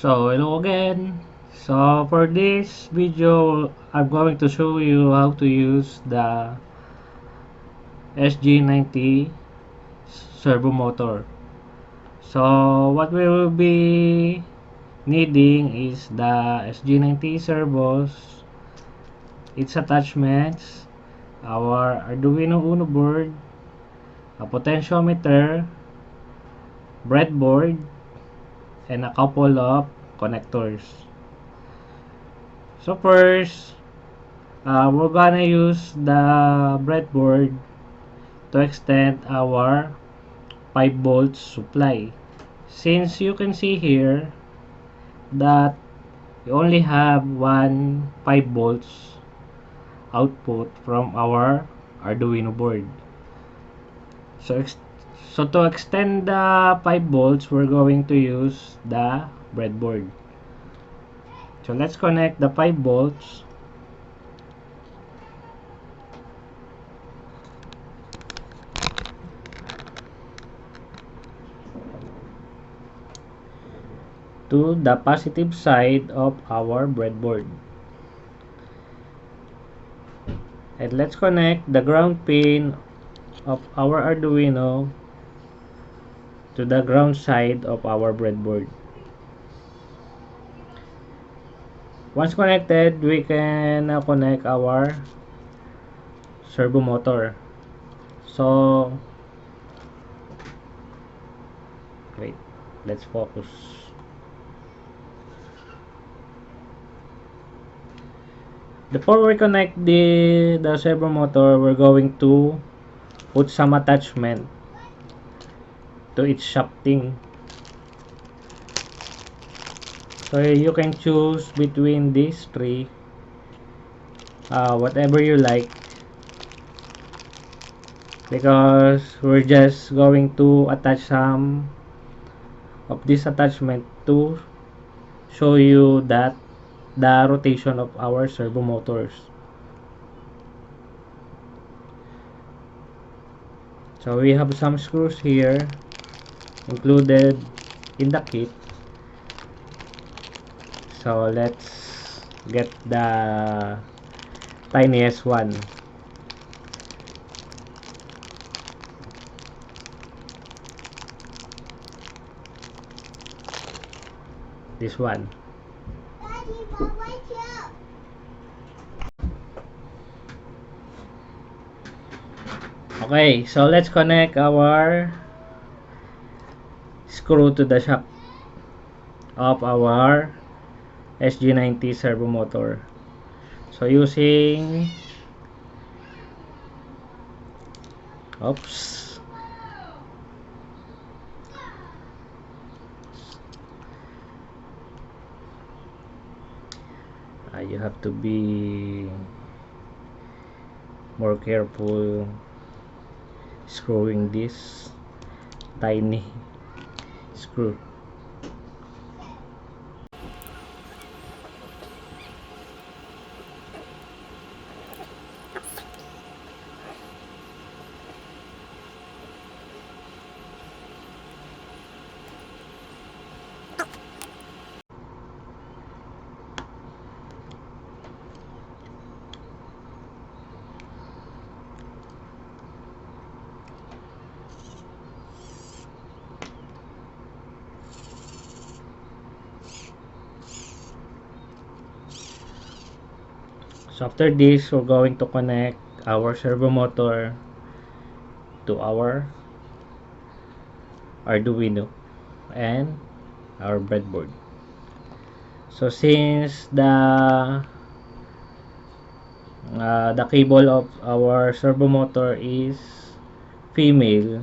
So hello again. So for this video, I'm going to show you how to use the SG90 servo motor. So what we will be needing is the SG90 servos, its attachments, our Arduino Uno board, a potentiometer, breadboard, and a couple of connectors. So first, we're gonna use the breadboard to extend our 5 volts supply. Since you can see here that we only have one 5 volts output from our Arduino board. So, so to extend the 5 volts, we're going to use the breadboard. So let's connect the 5 volts to the positive side of our breadboard. And let's connect the ground pin of our Arduino to the ground side of our breadboard. Once connected, we can now connect our servo motor. So, wait, let's focus. Before we connect the servo motor, we're going to put some attachment to its shafting. So you can choose between these three, whatever you like, because we're just going to attach some of this attachment to show you that the rotation of our servo motors. So we have some screws here included in the kit. So let's get the tiniest one. This one. Okay, so let's connect our screw to the shaft of our SG90 servo motor. So using oops, you have to be more careful screwing this tiny screw. So after this, we're going to connect our servo motor to our Arduino and our breadboard. So since the cable of our servo motor is female,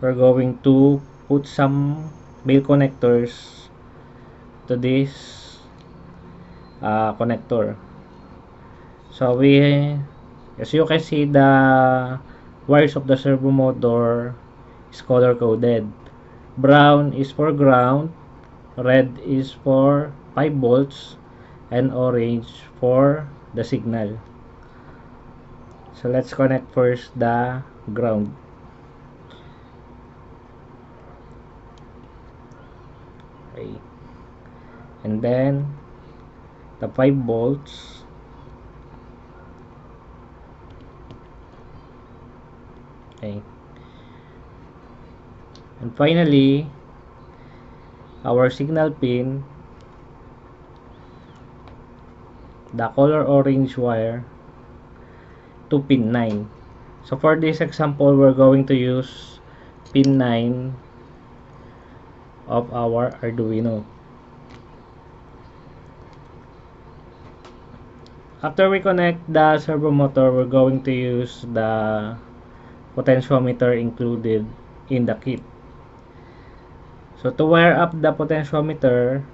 we're going to put some male connectors to this connector. So as you can see, the wires of the servo motor is color coded. Brown is for ground, red is for 5 volts, and orange for the signal. So let's connect first the ground. Okay. and then the 5 volts, okay, and finally our signal pin, the color orange wire, to pin 9. So for this example, we're going to use pin 9 of our Arduino. After we connect the servo motor, we're going to use the potentiometer included in the kit. So to wire up the potentiometer,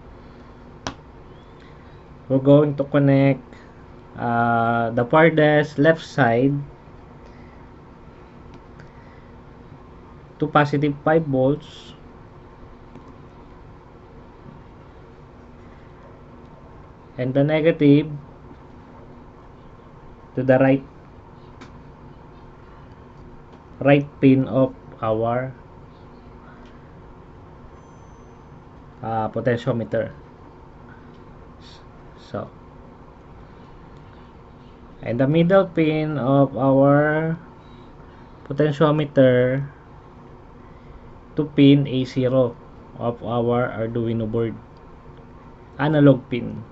we're going to connect the farthest left side to positive 5 volts, and the negative to the right pin of our potentiometer. So, and the middle pin of our potentiometer to pin A0 of our Arduino board, analog pin.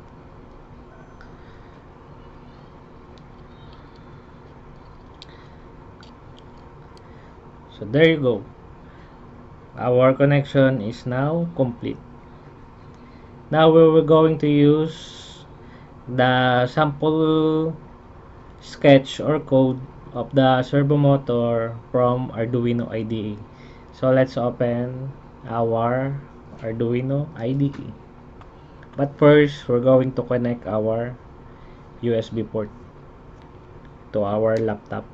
So there you go. Our connection is now complete. Now we were going to use the sample sketch or code of the servo motor from Arduino IDE. So let's open our Arduino IDE. But first, we're going to connect our USB port to our laptop.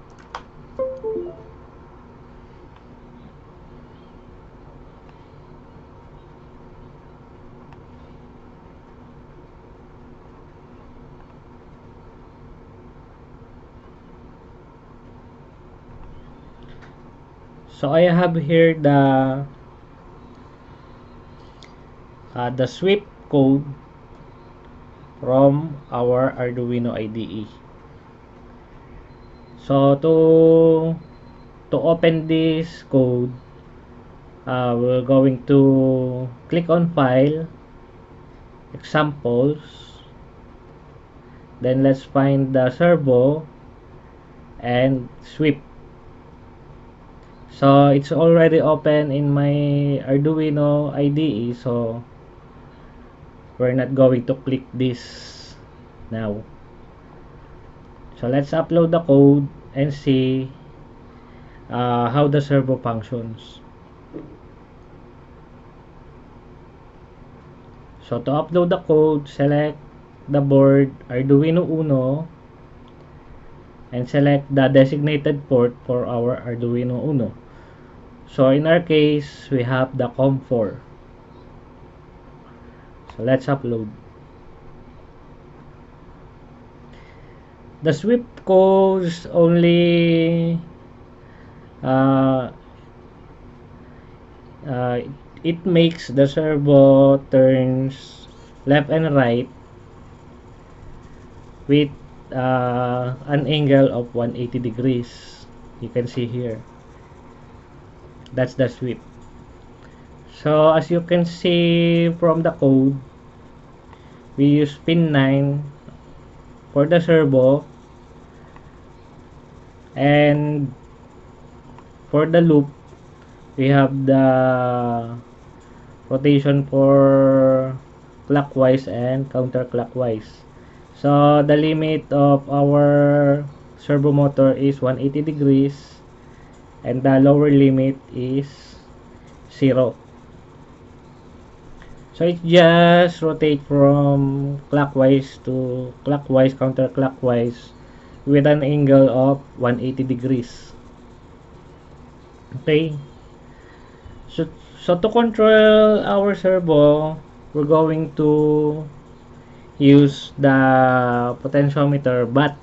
So I have here the sweep code from our Arduino IDE. So to open this code, we're going to click on File, Examples, then let's find the servo and sweep. So it's already open in my Arduino IDE, so we're not going to click this now. So let's upload the code and see how the servo functions. So to upload the code, select the board Arduino Uno and select the designated port for our Arduino Uno. So in our case, we have the COM4. So let's upload. The sweep codes only uh, uh, it makes the servo turns left and right with an angle of 180 degrees. You can see here. That's the sweep. So as you can see from the code, we use pin 9 for the servo, and for the loop we have the rotation for clockwise and counterclockwise. So the limit of our servo motor is 180 degrees and the lower limit is 0. So it just rotate from clockwise to clockwise, counterclockwise with an angle of 180 degrees. Okay. So to control our servo, we're going to use the potentiometer, but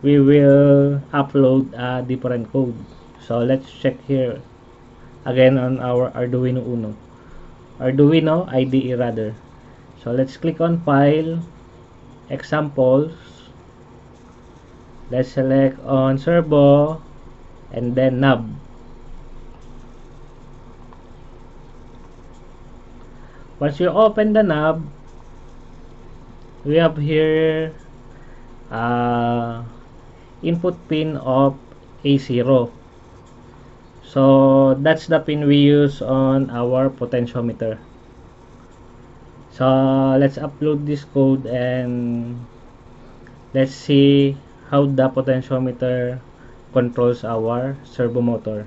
we will upload a different code. So let's check here again on our Arduino IDE rather. So let's click on File, Examples. Let's select on Servo and then Knob. Once you open the knob, we have here uh, input pin of A0. So that's the pin we use on our potentiometer. So let's upload this code and let's see how the potentiometer controls our servo motor.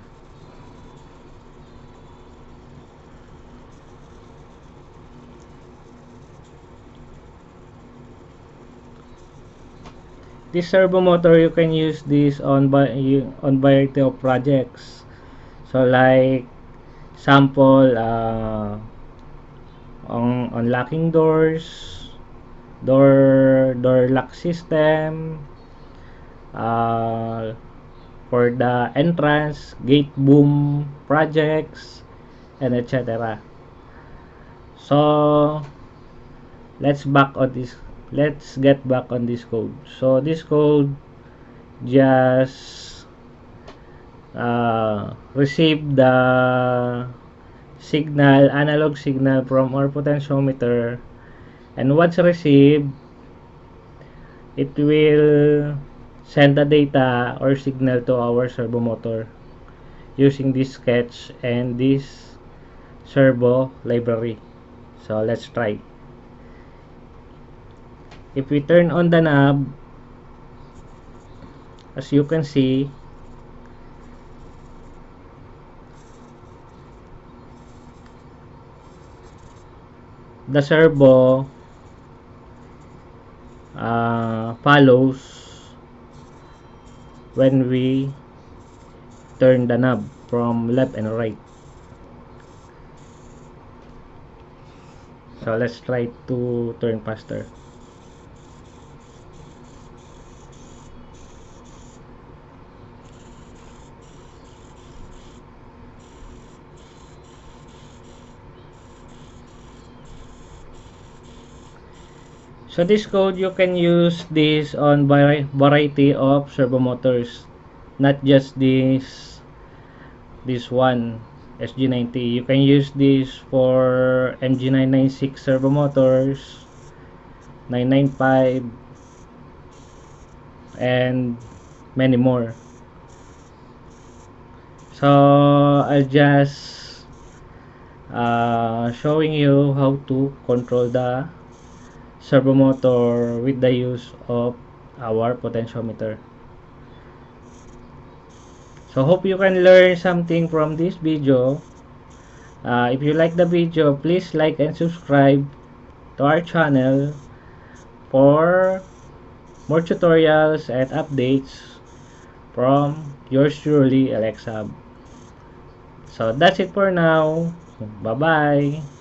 This servo motor, you can use this on variety of projects. So like sample on unlocking doors, door lock system, uh, for the entrance, gate boom projects, and etc. So let's get back on this code. So this code just receive the analog signal from our potentiometer, and once received, it will send the data or signal to our servo motor using this sketch and this servo library. So let's try. If we turn on the knob, as you can see, the servo follows when we turn the knob from left and right. So let's try to turn faster. So this code, you can use this on variety of servo motors, not just this one SG90. You can use this for MG996 servo motors, 995, and many more. So I'll just showing you how to control the servo motor with the use of our potentiometer. So hope you can learn something from this video. If you like the video, please like and subscribe to our channel for more tutorials and updates from yours truly, Elexhub. So that's it for now. Bye bye.